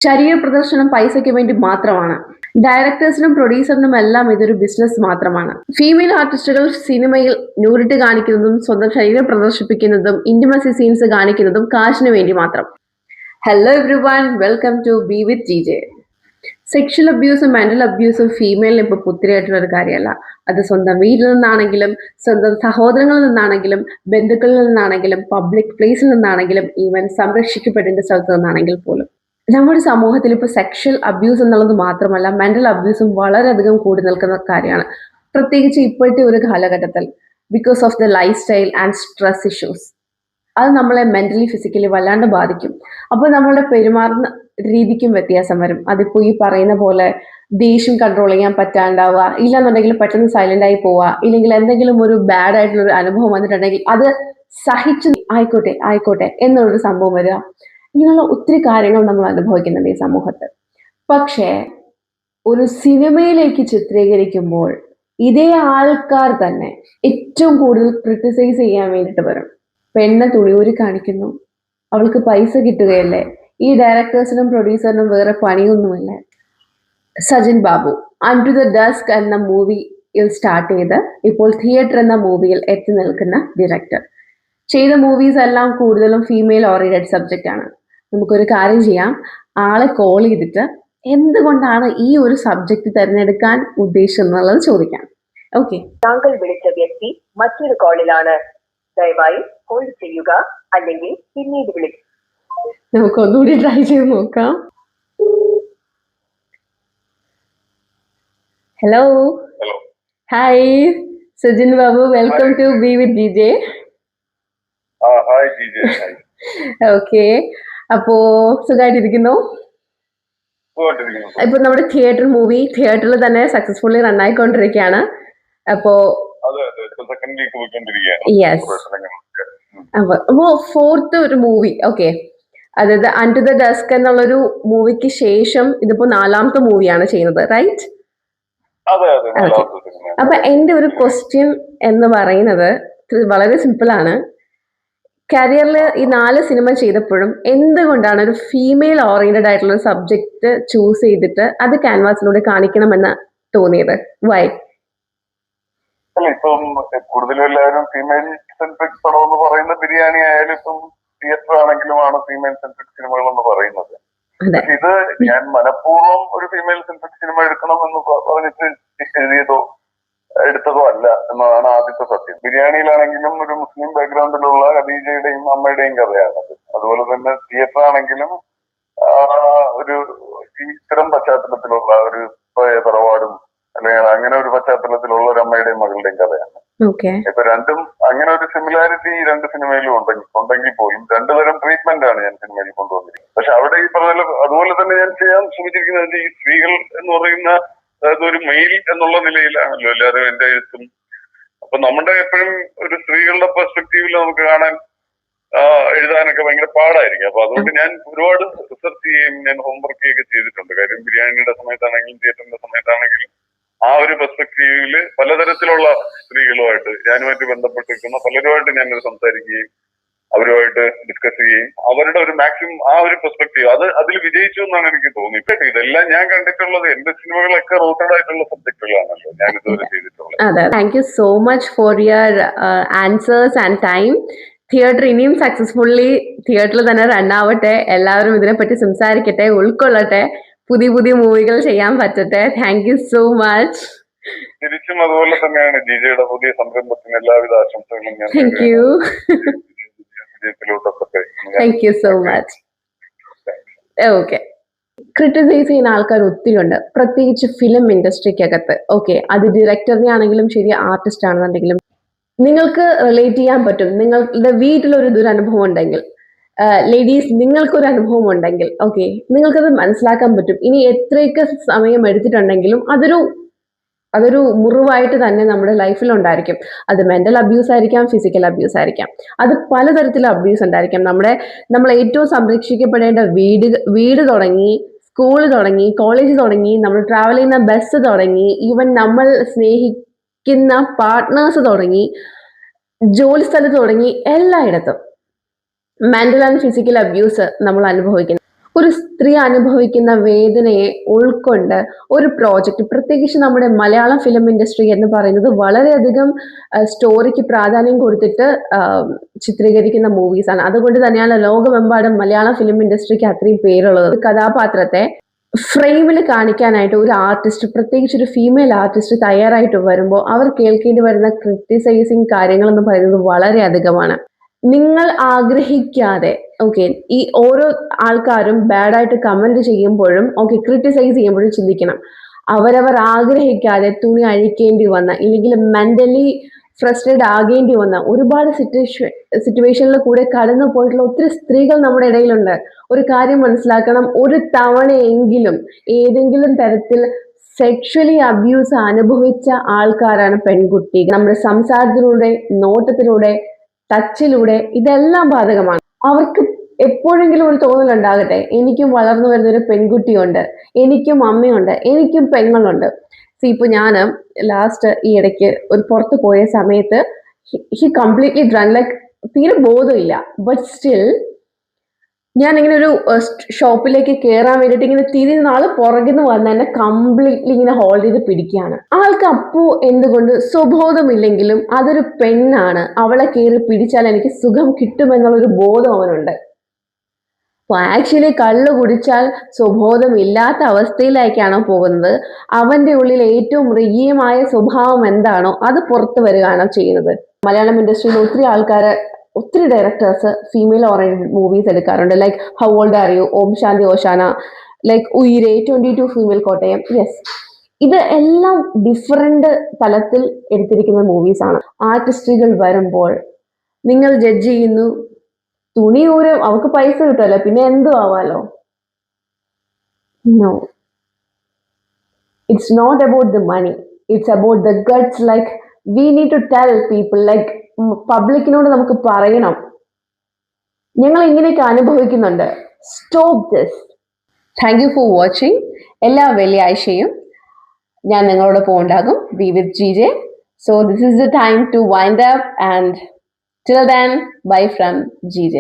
ശരീര പ്രദർശനം പൈസയ്ക്ക് വേണ്ടി മാത്രമാണ്. ഡയറക്ടേഴ്സിനും പ്രൊഡ്യൂസറിനും എല്ലാം ഇതൊരു ബിസിനസ് മാത്രമാണ്. ഫീമെയിൽ ആർട്ടിസ്റ്റുകൾ സിനിമയിൽ ന്യൂഡിറ്റി കാണിക്കുന്നതും സ്വന്തം ശരീരം പ്രദർശിപ്പിക്കുന്നതും ഇന്റിമസി സീൻസ് കാണിക്കുന്നതും കാശിന് വേണ്ടി മാത്രം. Hello everyone, welcome to be with GJ. Sexual അബ്യൂസും മെന്റൽ അബ്യൂസും ഫീമെയിലിന് ഇപ്പോൾ പുത്തിരിയായിട്ടുള്ള ഒരു കാര്യമല്ല. അത് സ്വന്തം വീട്ടിൽ നിന്നാണെങ്കിലും, സ്വന്തം സഹോദരങ്ങളിൽ നിന്നാണെങ്കിലും, ബന്ധുക്കളിൽ നിന്നാണെങ്കിലും, പബ്ലിക് പ്ലേസിൽ നിന്നാണെങ്കിലും, ഈവൻ സംരക്ഷിക്കപ്പെടേണ്ട സ്ഥലത്ത് നിന്നാണെങ്കിൽ പോലും. നമ്മുടെ സമൂഹത്തിൽ ഇപ്പോൾ സെക്ഷൽ അബ്യൂസ് എന്നുള്ളത് മാത്രമല്ല, മെന്റൽ അബ്യൂസും വളരെയധികം കൂടി നിൽക്കുന്ന കാര്യമാണ്. പ്രത്യേകിച്ച് ഇപ്പോഴത്തെ ഒരു കാലഘട്ടത്തിൽ, because of the life style and stress issues. അത് നമ്മളെ മെന്റലി ഫിസിക്കലി വല്ലാണ്ട് ബാധിക്കും. അപ്പോൾ നമ്മളുടെ പെരുമാറുന്ന രീതിക്കും വ്യത്യാസം വരും. അതിപ്പോൾ ഈ പറയുന്ന പോലെ ദേഷ്യം കൺട്രോൾ ചെയ്യാൻ പറ്റാണ്ടാവുക, ഇല്ലെന്നുണ്ടെങ്കിൽ പെട്ടെന്ന് സൈലന്റ് ആയി പോവുക, ഇല്ലെങ്കിൽ എന്തെങ്കിലും ഒരു ബാഡ് ആയിട്ടുള്ള ഒരു അനുഭവം വന്നിട്ടുണ്ടെങ്കിൽ അത് സഹിച്ച് ആയിക്കോട്ടെ ആയിക്കോട്ടെ എന്നുള്ളൊരു സംഭവം വരിക. ഇങ്ങനെയുള്ള ഒത്തിരി കാര്യങ്ങൾ നമ്മൾ അനുഭവിക്കുന്നുണ്ട് ഈ സമൂഹത്തിൽ. പക്ഷേ ഒരു സിനിമയിലേക്ക് ചിത്രീകരിക്കുമ്പോൾ ഇതേ ആൾക്കാർ തന്നെ ഏറ്റവും കൂടുതൽ ക്രിട്ടിസൈസ് ചെയ്യാൻ വേണ്ടിയിട്ട് വരും. പെണ്ണെ തുണിയൂരി കാണിക്കുന്നു, അവൾക്ക് പൈസ കിട്ടുകയല്ലേ, ഈ ഡയറക്ടേഴ്സിനും പ്രൊഡ്യൂസറിനും വേറെ പണിയൊന്നുമില്ല. Sajin Babu under the desk എന്ന മൂവിയിൽ സ്റ്റാർട്ട് ചെയ്ത് ഇപ്പോൾ തിയേറ്റർ എന്ന മൂവിയിൽ എത്തി നിൽക്കുന്ന ഡയറക്ടർ. ചെയ്ത മൂവീസ് എല്ലാം കൂടുതലും ഫീമെയിൽ ഓറിയന്റഡ് സബ്ജക്റ്റ് ആണ്. നമുക്കൊരു കാര്യം ചെയ്യാം, ആളെ കോൾ ചെയ്തിട്ട് എന്തുകൊണ്ടാണ് ഈ ഒരു സബ്ജക്ട് തിരഞ്ഞെടുക്കാൻ ഉദ്ദേശിച്ചെന്നുള്ളത് ചോദിക്കാം. ഓക്കെ. താങ്കൾ വിളിച്ച വ്യക്തി മറ്റൊരു കോളിലാണ്, ദയവായി ഹോൾഡ് ചെയ്യുക അല്ലെങ്കിൽ പിന്നീട് വിളിക്കും. നമുക്കൊന്നുകൂടി ട്രൈ ചെയ്ത് നോക്കാം. Hello, hi Sajin Babu, welcome to be with GJ. Okay, അപ്പോ സുഖമായിട്ടിരിക്കുന്നു? ഇപ്പൊ നമ്മുടെ തിയേറ്റർ മൂവി തിയേറ്ററിൽ തന്നെ സക്സസ്ഫുള്ളി റൺ ആയിക്കൊണ്ടിരിക്കുകയാണ്. അപ്പോ യെസ്, അപ്പോ ഫോർത്ത് ഒരു മൂവി, ഓക്കെ, അതായത് അണ്ടർ ദ ഡസ്ക് എന്നുള്ളൊരു മൂവിക്ക് ശേഷം ഇതിപ്പോ 4ാമത്തെ മൂവിയാണ് ചെയ്യുന്നത്, റൈറ്റ്? അപ്പൊ എന്റെ ഒരു ക്വസ്റ്റ്യൻ എന്ന് പറയുന്നത് വളരെ സിമ്പിൾ ആണ്. കരിയറിൽ ഈ 4 സിനിമ ചെയ്തപ്പോഴും എന്തുകൊണ്ടാണ് ഒരു ഫീമെയിൽ ഓറിയന്റഡ് ആയിട്ടുള്ള ഒരു സബ്ജക്ട് ചൂസ് ചെയ്തിട്ട് അത് ക്യാൻവാസിലൂടെ കാണിക്കണമെന്ന് തോന്നിയത്? വൈ? ഇപ്പം കൂടുതലും എല്ലാവരും ഫീമെയിൽ സെൻട്രിക് പടം എന്ന് പറയുന്ന ബിരിയാണി ആയാലും ഇപ്പം തിയേറ്റർ ആണെങ്കിലും ആണ് ഫീമെയിൽ സെൻട്രിക് സിനിമകൾ എന്ന് പറയുന്നത്. ഇത് ഞാൻ മനഃപൂർവ്വം ഒരു ഫീമെയിൽ സെൻട്രിക് സിനിമ എടുക്കണം എന്ന് പറഞ്ഞിട്ട് എഴുതിയതോ എടുത്തതോ അല്ല എന്നതാണ് ആദ്യത്തെ സത്യം. ബിരിയാണിയിലാണെങ്കിലും ഒരു മുസ്ലിം ബാക്ക്ഗ്രൗണ്ടിലുള്ള ഖദീജയുടെയും അമ്മയുടെയും കഥയാണത്. അതുപോലെ തന്നെ തിയേറ്റർ ആണെങ്കിലും ഒരു ഇത്തരം പശ്ചാത്തലത്തിലുള്ള ഒരു തറവാടും അല്ലെങ്കിൽ അങ്ങനെ ഒരു പശ്ചാത്തലത്തിലുള്ള ഒരു അമ്മയുടെയും മകളുടെയും കഥയാണ്. ഇപ്പൊ രണ്ടും അങ്ങനെ ഒരു സിമിലാരിറ്റി ഈ 2 സിനിമയിലും ഉണ്ടെങ്കിൽ പോലും 2 തരം ട്രീറ്റ്മെന്റ് ആണ് ഞാൻ സിനിമയിൽ കൊണ്ടുവന്നിരിക്കുന്നത്. പക്ഷെ അവിടെ ഈ പറഞ്ഞ അതുപോലെ തന്നെ ഞാൻ ചെയ്യാൻ ശ്രമിച്ചിരിക്കുന്നത് ഈ സ്ത്രീകൾ എന്ന് പറയുന്ന, അതായത് ഒരു മെയിൽ എന്നുള്ള നിലയിലാണല്ലോ എല്ലാവരും എന്റെ എഴുത്തും. അപ്പൊ നമ്മുടെ എപ്പോഴും ഒരു സ്ത്രീകളുടെ പെർസ്പെക്റ്റീവിൽ നമുക്ക് കാണാൻ എഴുതാനൊക്കെ ഭയങ്കര പാടായിരിക്കും. അപ്പൊ അതുകൊണ്ട് ഞാൻ ഒരുപാട് റിസർച്ച് ചെയ്യുകയും ഞാൻ ഹോംവർക്ക് ചെയ്യുകയൊക്കെ ചെയ്തിട്ടുണ്ട്. കാര്യം ബിരിയാണിയുടെ സമയത്താണെങ്കിലും തിയേറ്ററിന്റെ സമയത്താണെങ്കിലും ആ ഒരു പെർസ്പെക്റ്റീവില് പലതരത്തിലുള്ള സ്ത്രീകളുമായിട്ട് ഞാനുമായിട്ട് ബന്ധപ്പെട്ടിരിക്കുന്ന പലരുമായിട്ട് ഞാനത് സംസാരിക്കുകയും അവരുമായിട്ട് ഡിസ്കസ് ചെയ്യുകയും അവരുടെ ഒരു മാക്സിമം ആ ഒരു പെർസ്പെക്റ്റീവ് അതിൽ വിജയിച്ചു എന്നാണ് എനിക്ക് തോന്നിയിട്ട്. ഇതെല്ലാം ഞാൻ കണ്ടിട്ടുള്ളത് എന്റെ സിനിമകളൊക്കെ റൂട്ടഡ് ആയിട്ടുള്ള സബ്ജക്റ്റുകളാണല്ലോ ഞാൻ ഇതുവരെ ചെയ്തിട്ടുള്ളത്. Thank you so much for your answers and time. Theatre ഇനിയും സക്സസ്ഫുള്ളി തിയേറ്ററിൽ തന്നെ റൺ ആവട്ടെ, എല്ലാവരും ഇതിനെപ്പറ്റി സംസാരിക്കട്ടെ, ഉൾക്കൊള്ളട്ടെ, പുതിയ പുതിയ മൂവികൾ ചെയ്യാൻ പറ്റട്ടെ. Thank you so much. തിരിച്ചും അതുപോലെ തന്നെയാണ് ജിജയുടെ പുതിയ സംരംഭത്തിന് എല്ലാവിധ ആശംസകളും ഞാൻ. Thank you, thank you so much. Okay, criticise ചെയ്യുന്ന ആൾക്കാർ ഒത്തിരി ഉണ്ട്, പ്രത്യേകിച്ച് ഫിലിം ഇൻഡസ്ട്രിക്കകത്ത്. ഓക്കെ, അത് ഡയറക്ടറിനെ ആണെങ്കിലും ശരി, ആർട്ടിസ്റ്റ് ആണെന്നുണ്ടെങ്കിലും നിങ്ങൾക്ക് റിലേറ്റ് ചെയ്യാൻ പറ്റും. നിങ്ങളുടെ വീട്ടിലൊരു ദുരനുഭവം ഉണ്ടെങ്കിൽ, ലേഡീസ് നിങ്ങൾക്കൊരു അനുഭവം ഉണ്ടെങ്കിൽ, ഓക്കെ, നിങ്ങൾക്കത് മനസ്സിലാക്കാൻ പറ്റും. ഇനി എത്രയൊക്കെ സമയം എടുത്തിട്ടുണ്ടെങ്കിലും അതൊരു മുറിവായിട്ട് തന്നെ നമ്മുടെ ലൈഫിൽ ഉണ്ടായിരിക്കും. അത് മെന്റൽ അബ്യൂസ് ആയിരിക്കാം, ഫിസിക്കൽ അബ്യൂസ് ആയിരിക്കാം, അത് പലതരത്തിലുള്ള അബ്യൂസ് ഉണ്ടായിരിക്കാം. നമ്മൾ ഏറ്റവും സംരക്ഷിക്കപ്പെടേണ്ട വീട് തുടങ്ങി, സ്കൂൾ തുടങ്ങി, കോളേജ് തുടങ്ങി, നമ്മൾ ട്രാവൽ ചെയ്യുന്ന ബസ് തുടങ്ങി, ഈവൻ നമ്മൾ സ്നേഹിക്കുന്ന പാർട്ട്നേഴ്സ് തുടങ്ങി, ജോലി സ്ഥലത്ത് തുടങ്ങി, എല്ലായിടത്തും മെന്റൽ ആൻഡ് ഫിസിക്കൽ അബ്യൂസ് നമ്മൾ അനുഭവിക്കുന്നു. ഒരു സ്ത്രീ അനുഭവിക്കുന്ന വേദനയെ ഉൾക്കൊണ്ട് ഒരു പ്രോജക്റ്റ്, പ്രത്യേകിച്ച് നമ്മുടെ മലയാളം ഫിലിം ഇൻഡസ്ട്രി എന്ന് പറയുന്നത് വളരെയധികം സ്റ്റോറിക്ക് പ്രാധാന്യം കൊടുത്തിട്ട് ചിത്രീകരിക്കുന്ന മൂവീസാണ്. അതുകൊണ്ട് തന്നെയാണ് ലോകമെമ്പാടും മലയാളം ഫിലിം ഇൻഡസ്ട്രിക്ക് അത്രയും പേരുള്ളത്. ഒരു കഥാപാത്രത്തെ ഫ്രെയിമിൽ കാണിക്കാനായിട്ട് ഒരു ആർട്ടിസ്റ്റ്, പ്രത്യേകിച്ച് ഒരു ഫീമെയിൽ ആർട്ടിസ്റ്റ് തയ്യാറായിട്ട് വരുമ്പോൾ അവർ കേൾക്കേണ്ടി വരുന്ന ക്രിട്ടിസൈസിങ് കാര്യങ്ങൾ എന്ന് പറയുന്നത് വളരെ അധികമാണ്. നിങ്ങൾ ആഗ്രഹിക്കാതെ, ഓക്കെ, ഈ ഓരോ ആൾക്കാരും ബാഡായിട്ട് കമന്റ് ചെയ്യുമ്പോഴും, ഓക്കെ, ക്രിട്ടിസൈസ് ചെയ്യുമ്പോഴും ചിന്തിക്കണം, അവരവർ ആഗ്രഹിക്കാതെ തുണി അഴിക്കേണ്ടി വന്ന, ഇല്ലെങ്കിൽ മെന്റലി ഫ്രസ്ട്രേറ്റ് ആകേണ്ടി വന്ന ഒരുപാട് സിറ്റുവേഷനിൽ കൂടെ കടന്നു പോയിട്ടുള്ള ഒത്തിരി സ്ത്രീകൾ നമ്മുടെ ഇടയിലുണ്ട്. ഒരു കാര്യം മനസ്സിലാക്കണം, ഒരു തവണയെങ്കിലും ഏതെങ്കിലും തരത്തിൽ സെക്ഷലി അബ്യൂസ് അനുഭവിച്ച ആൾക്കാരാണ് പെൺകുട്ടി. നമ്മുടെ സംസാരത്തിലൂടെ, നോട്ടത്തിലൂടെ, ടച്ചിലൂടെ ഇതെല്ലാം ബാധകമാണ്. അവർക്ക് എപ്പോഴെങ്കിലും ഒരു തോന്നലുണ്ടാകട്ടെ, എനിക്കും വളർന്നു വരുന്ന ഒരു പെൺകുട്ടിയുണ്ട്, എനിക്കും അമ്മയുണ്ട്, എനിക്കും പെങ്ങളുണ്ട്. ഇപ്പൊ ഞാൻ ലാസ്റ്റ് ഈ ഇടയ്ക്ക് ഒരു പുറത്ത് പോയ സമയത്ത് ഹി കംപ്ലീറ്റ്ലി ഡ്രങ്ക്, ലൈക്ക് തീരെ ബോധമില്ല. ബട്ട് സ്റ്റിൽ ഞാൻ ഇങ്ങനെ ഒരു ഷോപ്പിലേക്ക് കയറാൻ വേണ്ടിയിട്ട് ഇങ്ങനെ തിരിഞ്ഞ ആള് പുറകിൽ നിന്ന് വന്ന് എന്നെ കംപ്ലീറ്റ്ലി ഇങ്ങനെ ഹോൾഡ് ചെയ്ത് പിടിക്കുകയാണ്. ആൾക്ക് അപ്പോ എന്തുകൊണ്ട് സ്വബോധമില്ലെങ്കിലും അതൊരു പെണ്ണാണ്, അവളെ കയറി പിടിച്ചാൽ എനിക്ക് സുഖം കിട്ടുമെന്നുള്ളൊരു ബോധം അവനുണ്ട്. അപ്പോൾ ആക്ച്വലി കള്ള് കുടിച്ചാൽ സ്വബോധമില്ലാത്ത അവസ്ഥയിലേക്കാണോ പോകുന്നത്, അവന്റെ ഉള്ളിൽ ഏറ്റവും മൃഗീയമായ സ്വഭാവം എന്താണോ അത് പുറത്തു വരികയാണോ ചെയ്യുന്നത്. മലയാളം ഇൻഡസ്ട്രിയിൽ ഒത്തിരി ആൾക്കാര്, ഒത്തിരി ഡയറക്ടേഴ്സ് ഫീമെയിൽ ഓറിയന്റഡ് മൂവീസ് എടുക്കാറുണ്ട്. Like how old are you, Om Shanti Oshana, like Uyare, 22 female Kottayam. Yes, ഇത് എല്ലാം ഡിഫറെന്റ് തലത്തിൽ എടുത്തിരിക്കുന്ന മൂവീസ് ആണ്. ആർട്ടിസ്റ്റുകൾ വരുമ്പോൾ നിങ്ങൾ ജഡ്ജ് ചെയ്യുന്നു, തുണി ഊരും, അവർക്ക് പൈസ കിട്ടുമല്ലോ, പിന്നെ എന്തും ആവാലോ. No, it's not about the money, it's about the guts. Like we need to tell people, like പബ്ലിക്കിനോട് നമുക്ക് പറയണം, ഞങ്ങൾ ഇങ്ങനെയൊക്കെ അനുഭവിക്കുന്നുണ്ട്, stop this. Thank you for watching. എല്ലാ വെള്ളിയാഴ്ചയും ഞാൻ നിങ്ങളോടൊപ്പം ഉണ്ടാകും, B with GJ. So this is the time to wind up, and till then, bye from GJ.